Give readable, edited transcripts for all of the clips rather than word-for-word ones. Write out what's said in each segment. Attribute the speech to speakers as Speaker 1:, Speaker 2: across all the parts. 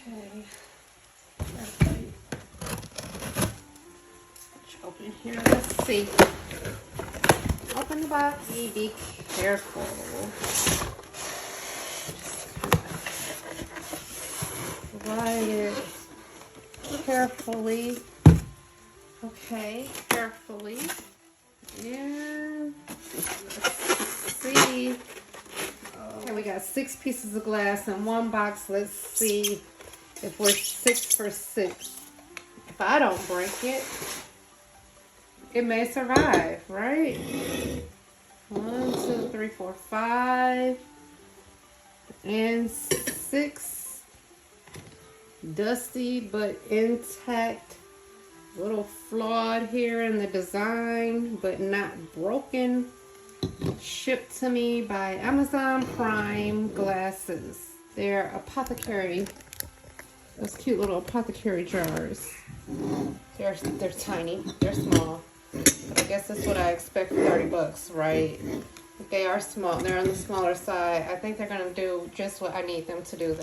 Speaker 1: Okay. Open here. Let's see. Open the box. Be careful. Slide it carefully. Okay, carefully. And let's see. Okay, we got 6 pieces of glass in one box. Let's see if we're 6 for 6. If I don't break it, it may survive, right? 1, 2, 3, 4, 5, and 6. Dusty but intact. A little flawed here in the design, but not broken. Shipped to me by Amazon Prime glasses. They're Apothecary. Those cute little Apothecary jars. They're tiny. They're small. But I guess that's what I expect for 30 bucks, right? They are small. They're on the smaller side. I think they're going to do just what I need them to do, though.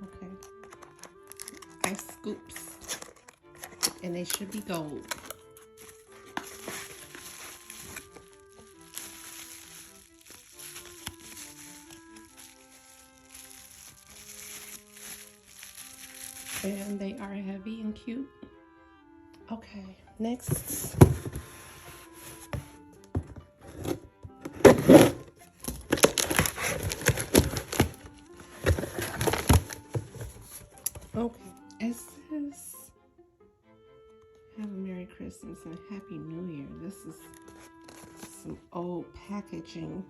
Speaker 1: Okay. Ice scoops. And they should be gold. And they are heavy and cute. Okay, next. Okay, it says, have a Merry Christmas and Happy New Year. This is some old packaging,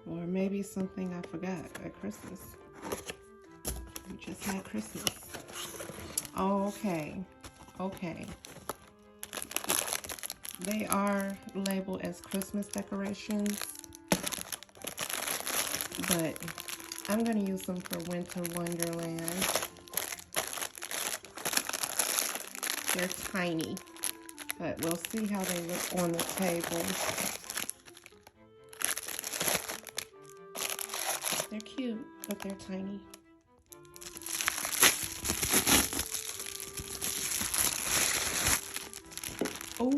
Speaker 1: or maybe something I forgot at Christmas. We just had Christmas. Okay, okay. They are labeled as Christmas decorations, but I'm going to use them for Winter Wonderland. They're tiny, but we'll see how they look on the table. They're cute, but they're tiny. Oh,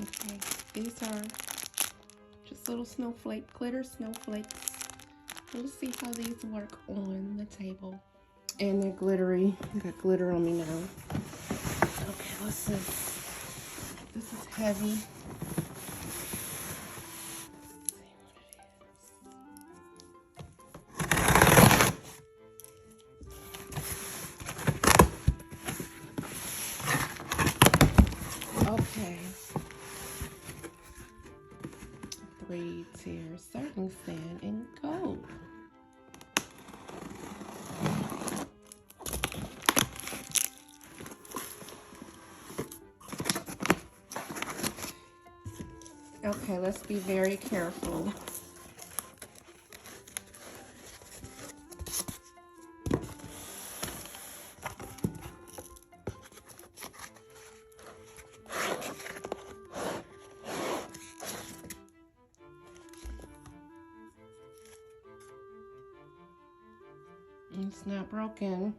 Speaker 1: okay. These are just little snowflake, glitter snowflakes. We'll see how these work on the table. And they're glittery. I got glitter on me now. Okay, let's see. This is heavy. Okay. 3-tier serving stand in gold. Okay, let's be very careful. It's not broken.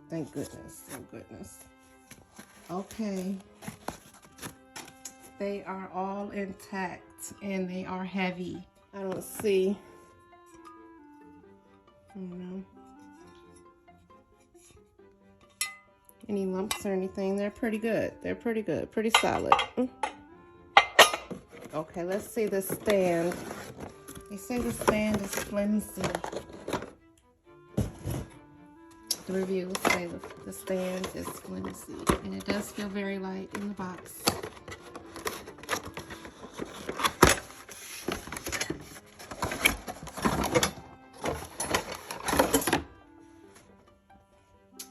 Speaker 1: Thank goodness. Thank goodness. Okay. They are all intact and they are heavy. I don't see, any lumps or anything. They're pretty good. They're pretty good. Pretty solid. Okay, let's see the stand. They say the stand is flimsy. The reviews say the stand is flimsy, and it does feel very light in the box.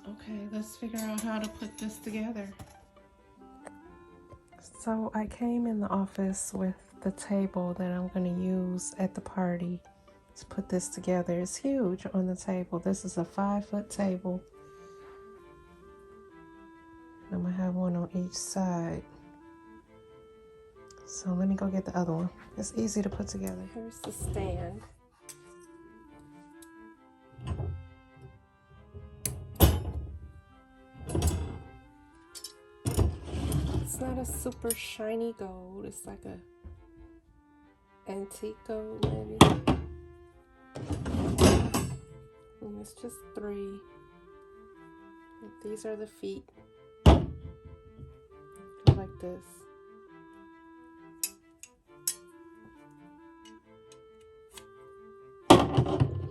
Speaker 1: Okay, let's figure out how to put this together. So I came in the office with the table that I'm going to use at the party to put this together. It's huge on the table. This is a 5-foot table. I'm gonna have one on each side. So let me go get the other one. It's easy to put together. Here's the stand. It's not a super shiny gold. It's like a antique gold maybe. And it's just 3. These are the feet. Like this.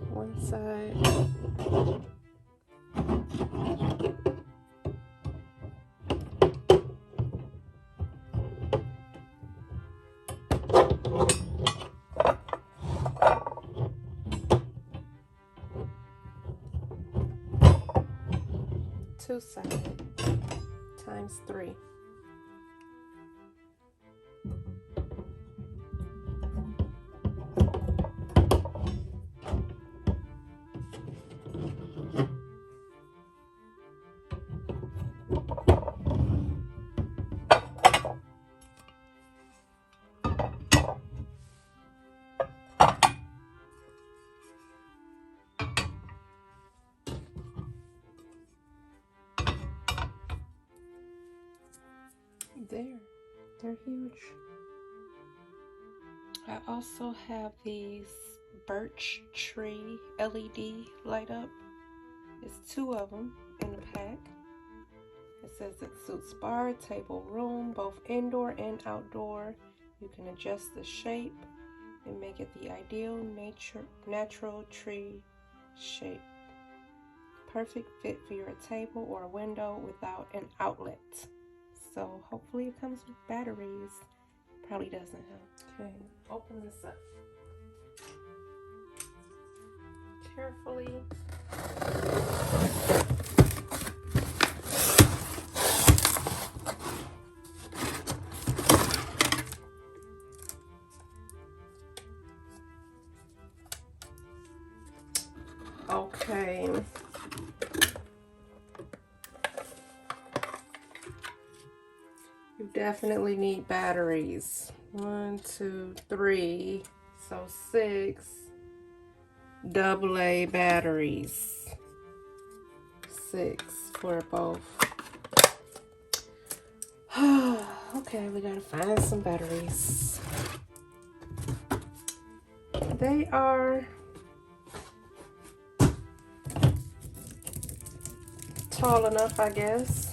Speaker 1: One side. 2 sides times 3. They're huge. I also have these Birch tree LED light up. It's 2 of them in the pack. It says it suits bar, table, room, both indoor and outdoor. You can adjust the shape and make it the ideal natural tree shape. Perfect fit for your table or a window without an outlet. So hopefully it comes with batteries. Probably doesn't, huh? Okay, open this up. Carefully. Okay. You definitely need batteries. 1, 2, 3, so 6 AA batteries. 6 for both. Okay, we gotta find some batteries. They are tall enough, I guess.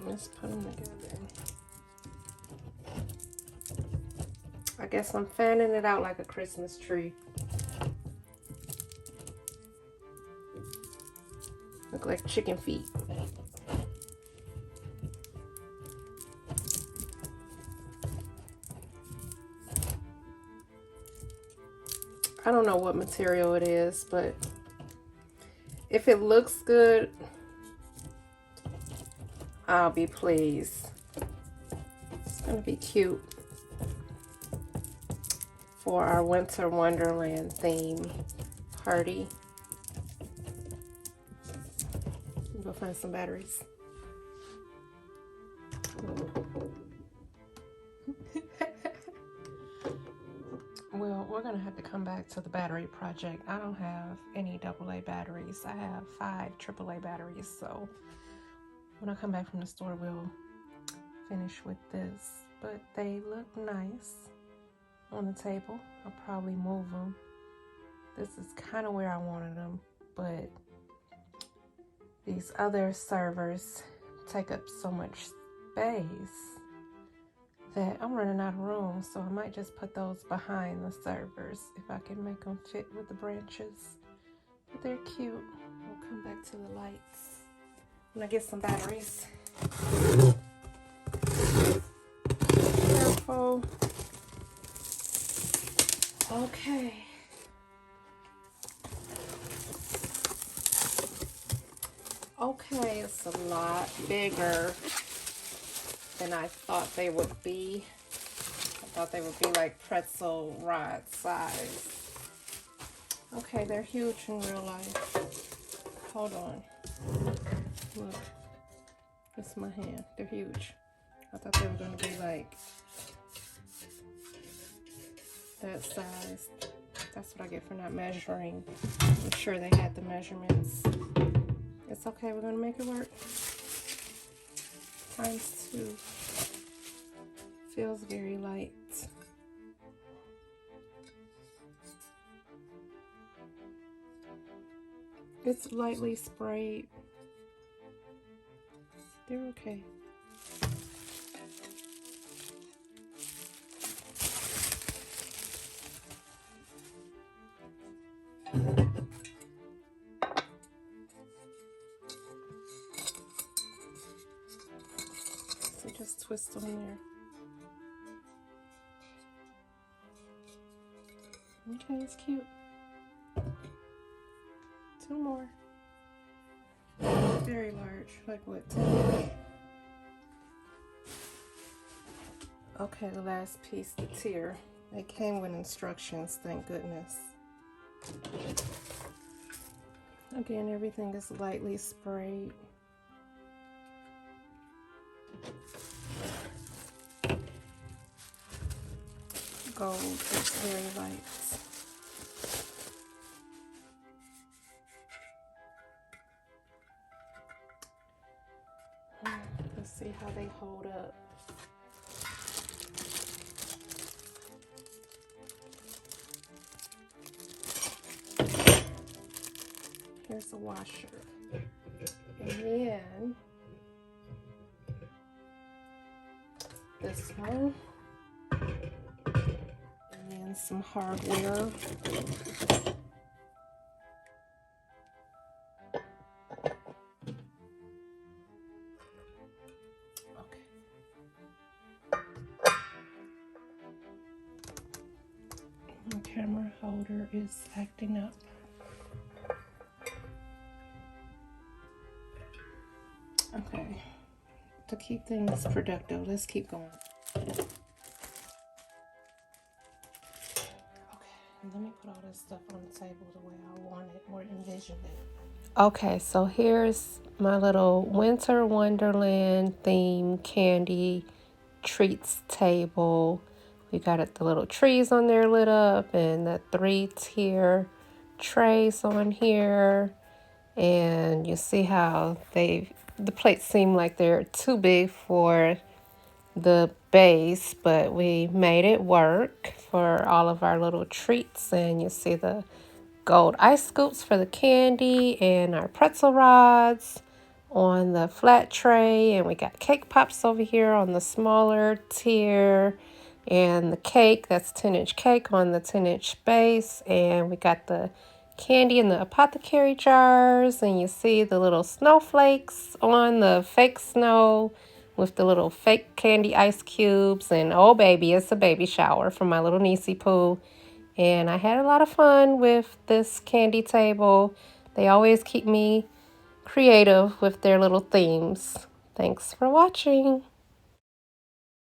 Speaker 1: Let's put them together. I guess I'm fanning it out like a Christmas tree. Look like chicken feet. I don't know what material it is, but if it looks good, I'll be pleased. It's gonna be cute for our Winter Wonderland theme party. Go find some batteries. Well, we're gonna have to come back to the battery project. I don't have any AA batteries. I have 5 AAA batteries, so when I come back from the store, we'll finish with this. But they look nice on the table. I'll probably move them. This is kind of where I wanted them, but these other servers take up so much space that I'm running out of room, so I might just put those behind the servers if I can make them fit with the branches. But they're cute. We'll come back to the lights when I get some batteries. Careful. Okay. Okay, it's a lot bigger than I thought they would be. I thought they would be like pretzel rod size. Okay, they're huge in real life. Hold on. Look. It's my hand. They're huge. I thought they were going to be like that size. That's what I get for not measuring. I'm sure they had the measurements. It's okay. We're going to make it work. ×2. Feels very light. It's lightly sprayed. They're okay. So just twist on there. Okay, it's cute. 2 more. Very large, like what, 10? Okay, the last piece, the tier. They came with instructions, thank goodness. Again, everything is lightly sprayed. Gold is very light. Let's see how they hold up. Here's a washer. And then this one. And then some hardware. The camera holder is acting up. Okay, to keep things productive, let's keep going. Okay, let me put all this stuff on the table the way I want it or envisioned it. Okay, so here's my little Winter Wonderland theme candy treats table. We got the little trees on there lit up and the 3-tier trays on here. And you see how the plates seem like they're too big for the base, but we made it work for all of our little treats. And you see the gold ice scoops for the candy and our pretzel rods on the flat tray, and we got cake pops over here on the smaller tier, and the cake, that's 10-inch cake on the 10-inch base, and we got the candy in the Apothecary Jars, and you see the little snowflakes on the fake snow with the little fake candy ice cubes, and oh baby, it's a baby shower for my little niecey-pooh. And I had a lot of fun with this candy table. They always keep me creative with their little themes. Thanks for watching.